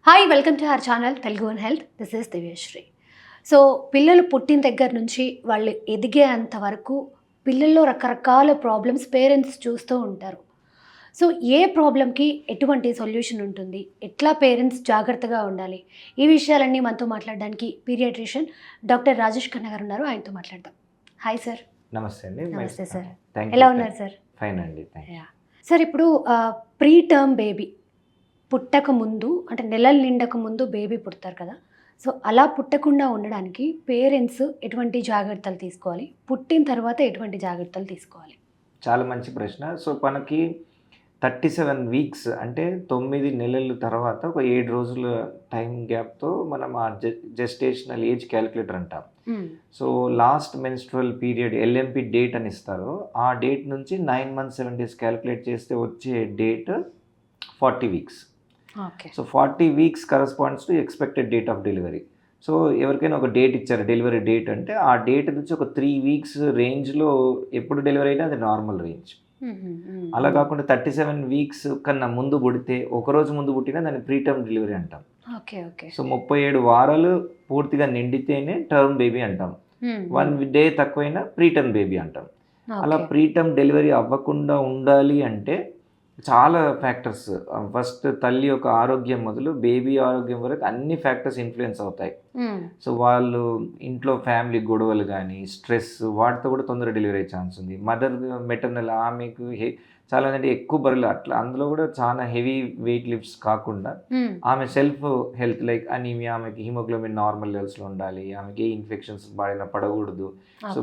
Hi welcome to our channel Telugu one health. This is Divyasri. So పిల్లలు పుట్టిన దగ్గర నుంచి వాళ్ళు ఎదిగేంత వరకు పిల్లల్లో రకరకాల ప్రాబ్లమ్స్ పేరెంట్స్ చూస్తూ ఉంటారు. సో ఏ ప్రాబ్లంకి ఎటువంటి సొల్యూషన్ ఉంటుంది, ఎట్లా పేరెంట్స్ జాగ్రత్తగా ఉండాలి, ఈ విషయాలన్నీ మనతో మాట్లాడడానికి పీడియాట్రిషియన్ డాక్టర్ రాజేష్ ఖన్నా గారు ఉన్నారు. ఆయనతో మాట్లాడదాం. Hi sir. నమస్తే అండి. నమస్తే సార్. థ్యాంక్ ఎలా యూ. ఉన్నారు సార్? ఫైన్ అండి. సార్ ఇప్పుడు ప్రీ టర్మ్ బేబీ పుట్టక ముందు అంటే నెలలు నిండక ముందు బేబీ పుడతారు కదా, సో అలా పుట్టకుండా ఉండడానికి పేరెంట్స్ ఎటువంటి జాగ్రత్తలు తీసుకోవాలి, పుట్టిన తర్వాత ఎటువంటి జాగ్రత్తలు తీసుకోవాలి? చాలా మంచి ప్రశ్న. సో మనకి 37 వీక్స్ అంటే 9 నెలల తర్వాత ఒక 7 రోజుల టైం గ్యాప్తో మనం ఆ జెస్టేషనల్ ఏజ్ క్యాలిక్యులేటర్ అంటాం. So last menstrual period LMP date అని ఇస్తారు. ఆ డేట్ నుంచి 9 months 7 days క్యాలిక్యులేట్ చేస్తే వచ్చే date 40 weeks. So 40 weeks corresponds to expected date of delivery. So ఎవరికైనా ఒక డేట్ ఇచ్చారు డెలివరీ డేట్ అంటే ఆ డేట్ నుంచి ఒక 3 weeks రేంజ్లో ఎప్పుడు డెలివరీ అయినా అది నార్మల్ రేంజ్. అలా కాకుండా 37 వీక్స్ కన్నా ముందు పుడితే, ఒకరోజు ముందు పుట్టినా దాన్ని ప్రీటర్మ్ డెలివరీ అంటాం. సో 37 వారాలు పూర్తిగా నిండితేనే టర్మ్ బేబీ అంటాం. 1 day తక్కువైనా ప్రీటర్మ్ బేబీ అంటాం. అలా ప్రీటర్మ్ డెలివరీ అవ్వకుండా ఉండాలి అంటే చాలా ఫ్యాక్టర్స్, ఫస్ట్ తల్లి యొక్క ఆరోగ్యం మొదలు బేబీ ఆరోగ్యం వరకు అన్ని ఫ్యాక్టర్స్ ఇన్ఫ్లుయెన్స్ అవుతాయి. సో వాళ్ళు ఇంట్లో ఫ్యామిలీ గొడవలు కానీ స్ట్రెస్ వాటితో కూడా తొందరగా డెలివరీ అయ్యే ఛాన్స్ ఉంది. మదర్ మెటర్నల్ ఆమెకు చాలా అంటే ఎక్కువ బరువులు అట్లా అందులో కూడా చాలా హెవీ వెయిట్ లిఫ్ట్స్ కాకుండా ఆమె సెల్ఫ్ హెల్త్ లైక్ అనీమియా, ఆమెకి హిమోగ్లోబిన్ నార్మల్ లెవెల్స్లో ఉండాలి, ఆమెకి ఏ ఇన్ఫెక్షన్స్ బారిన పడకూడదు. సో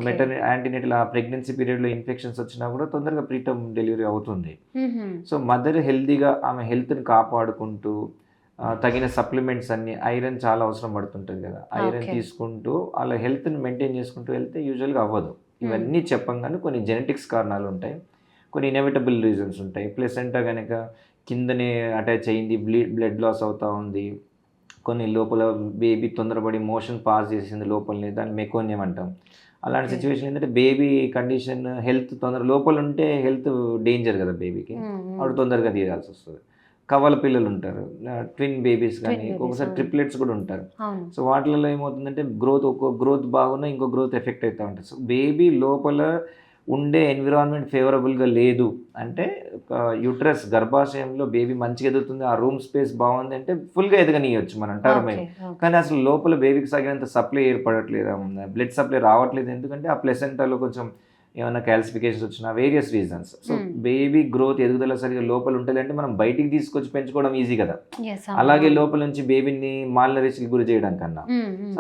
యాంటీనేటల్ ఆ ప్రెగ్నెన్సీ పీరియడ్లో ఇన్ఫెక్షన్స్ వచ్చినా కూడా తొందరగా ప్రీటర్మ్ డెలివరీ అవుతుంది. సో మదర్ హెల్తీగా ఆమె హెల్త్ని కాపాడుకుంటూ తగిన సప్లిమెంట్స్ అన్ని, ఐరన్ చాలా అవసరం పడుతుంటుంది కదా, ఐరన్ తీసుకుంటూ అలా హెల్త్ని మెయింటైన్ చేసుకుంటూ వెళ్తే యూజువల్గా అవ్వదు. ఇవన్నీ చెప్పంగానే కొన్ని జెనెటిక్స్ కారణాలు ఉంటాయి, కొన్ని ఇన్ఎవిటబుల్ రీజన్స్ ఉంటాయి. ప్లెసెంటా కనుక కిందనే అటాచ్ అయ్యింది, బ్లడ్ లాస్ అవుతూ ఉంది, కొన్ని లోపల బేబీ తొందరపడి మోషన్ పాస్ చేసింది లోపలనే, దాన్ని మెకోనియం అంటాం. అలాంటి సిచ్యువేషన్ ఏంటంటే బేబీ కండిషన్ హెల్త్ లోపల ఉంటే హెల్త్ డేంజర్ కదా బేబీకి, అప్పుడు తొందరగా తీయాల్సి వస్తుంది. కవల పిల్లలు ఉంటారు, ట్విన్ బేబీస్ కానీ, ఒకసారి ట్రిప్లెట్స్ కూడా ఉంటారు. సో వాటిలలో ఏమవుతుందంటే గ్రోత్ బాగున్నా ఇంకో గ్రోత్ ఎఫెక్ట్ అవుతూ ఉంటుంది. సో బేబీ లోపల ఉండే ఎన్విరాన్మెంట్ ఫేవరబుల్గా లేదు అంటే, యూట్రస్ గర్భాశయంలో బేబీ మంచిగా ఎదుగుతుంది, ఆ రూమ్ స్పేస్ బాగుంది అంటే ఫుల్గా ఎదగనియచ్చు మనం టర్మ్ అయ్యి. కానీ అసలు లోపల బేబీకి సాగినంత సప్లై ఏర్పడట్లేదు, బ్లడ్ సప్లై రావట్లేదు. ఎందుకంటే ఆ ప్లెసెంటాలో కొంచెం ఏమైనా క్యాల్సిఫికేషన్స్ వచ్చినా, various reasons. So baby growth ఎదుగుదల సరిగా లోపల ఉంటుంది అంటే మనం బయటికి తీసుకొచ్చి పెంచుకోవడం ఈజీ కదా, అలాగే లోపల నుంచి బేబీని మాల్నరిష్కి గురి చేయడం కన్నా.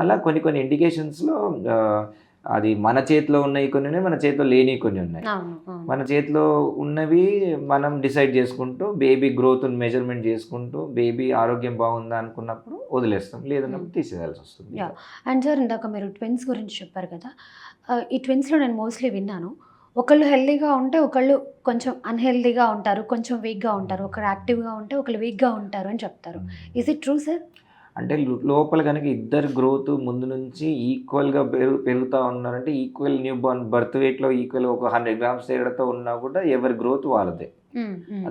అలా కొన్ని ఇండికేషన్స్లో అది మన చేతిలో ఉన్నాయి కొన్ని ఉన్నాయి, మన చేతిలో లేని కొన్ని ఉన్నాయి. మన చేతిలో ఉన్నవి మనం డిసైడ్ చేసుకుంటూ బేబీ గ్రోత్ని మెజర్మెంట్ చేసుకుంటూ బేబీ ఆరోగ్యం బాగుందా అనుకున్నప్పుడు వదిలేస్తాం, లేదన్నప్పుడు తీసేయాల్సి వస్తుంది. అండ్ సార్ ఇందాక మీరు ట్విన్స్ గురించి చెప్పారు కదా, ఈ ట్విన్స్లో నేను మోస్ట్లీ విన్నాను, ఒకళ్ళు హెల్తీగా ఉంటే ఒకళ్ళు కొంచెం అన్హెల్తీగా ఉంటారు, కొంచెం వీక్గా ఉంటారు, ఒకరు యాక్టివ్గా ఉంటే ఒకళ్ళు వీక్గా ఉంటారు అని చెప్తారు. Is it true sir? అంటే లోపల కనుక ఇద్దరు గ్రోత్ ముందు నుంచి ఈక్వల్గా పెరుగుతూ ఉన్నారంటే, ఈక్వల్ న్యూ బార్న్ బర్త్ వెయిట్లో ఈక్వల్ ఒక 100 grams తేడాతో ఉన్నా కూడా ఎవరి గ్రోత్ వాళ్ళదే,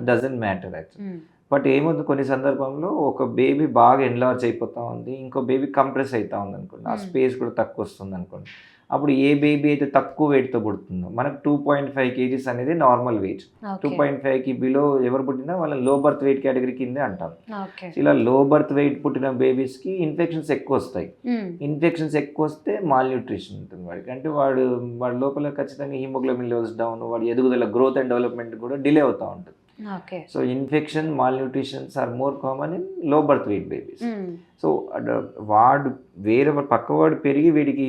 డజంట్ మ్యాటర్ యాక్చువల్. బట్ ఏమవుతుంది కొన్ని సందర్భంలో ఒక బేబీ బాగా ఎన్లార్జ్ అయిపోతూ ఉంది, ఇంకో బేబీ కంప్రెస్ అవుతూ ఉంది అనుకోండి, ఆ స్పేస్ కూడా తక్కువ వస్తుంది అనుకోండి. అప్పుడు ఏ బేబీ అయితే తక్కువ వెయిట్తో పుడుతుందో, మనకు 2.5 kgs అనేది నార్మల్ వెయిట్, 2.5కి బిలో ఎవరు పుట్టినా వాళ్ళని లో బర్త్ వెయిట్ కేటగిరీ కిందే అంటాం. ఇలా లో బర్త్ వెయిట్ పుట్టిన బేబీస్కి ఇన్ఫెక్షన్స్ ఎక్కువ వస్తాయి. ఇన్ఫెక్షన్స్ ఎక్కువ వస్తే మాల్ న్యూట్రిషన్ ఉంటుంది వాడికి, అంటే వాడి లోపల ఖచ్చితంగా హిమోగ్లోబిన్ లెవెల్స్ డౌన్, వాడి ఎదుగుదల గ్రోత్ అండ్ డెవలప్మెంట్ కూడా డిలే అవుతూ ఉంటుంది. So infection, malnutritions are more common in low birth weight babies. So వాడు వేరే పక్కవాడు పెరిగి వీడికి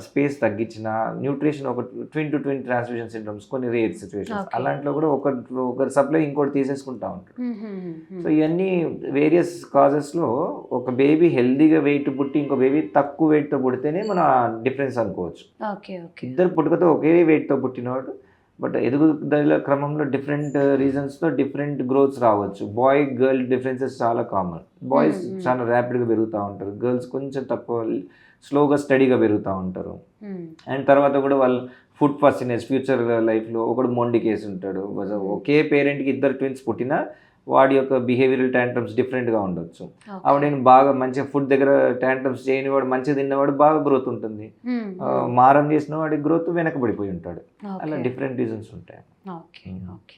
స్పేస్ తగ్గించిన న్యూట్రిషన్, ఒక twin to twin transfusion syndromes కొన్ని రేర్ సిచ్యువేషన్స్, అలాంటిలో కూడా ఒకరి సప్లై ఇంకోటి తీసేసుకుంటూ ఉంటారు. సో ఇవన్నీ వేరియస్ కాజెస్లో ఒక బేబీ హెల్దీగా వెయిట్ పుట్టి ఇంకో బేబీ తక్కువ వెయిట్తో పుడితేనే మన డిఫరెన్స్ అనుకోవచ్చు. ఇద్దరు పుట్టుకతో ఒకే వెయిట్తో పుట్టినవాడు బట్ ఎదుగుదల క్రమంలో డిఫరెంట్ రీజన్స్తో డిఫరెంట్ గ్రోత్స్ రావచ్చు. బాయ్ గర్ల్ డిఫరెన్సెస్ చాలా కామన్. బాయ్స్ చాలా ర్యాపిడ్గా పెరుగుతూ ఉంటారు, గర్ల్స్ కొంచెం తక్కువ స్లోగా స్టడీగా పెరుగుతూ ఉంటారు. అండ్ తర్వాత కూడా వాళ్ళు ఫుడ్ ఫస్టినెస్ ఫ్యూచర్ లైఫ్లో ఒకడు మొండి కేసు ఉంటాడు. ఒకే పేరెంట్కి ఇద్దరు ట్విన్స్ పుట్టినా వాడి యొక్క బిహేవియరల్ ట్యాంట్రమ్స్ డిఫరెంట్గా ఉండొచ్చు. ఆవిడ బాగా మంచిగా ఫుడ్ దగ్గర ట్యాంట్రమ్స్ చేయని వాడు మంచిగా తిన్నవాడు బాగా గ్రోత్ ఉంటుంది. మారం చేసిన వాడి గ్రోత్ వెనకబడిపోయి ఉంటాడు. అలా డిఫరెంట్ రీజన్స్ ఉంటాయి. Okay okay.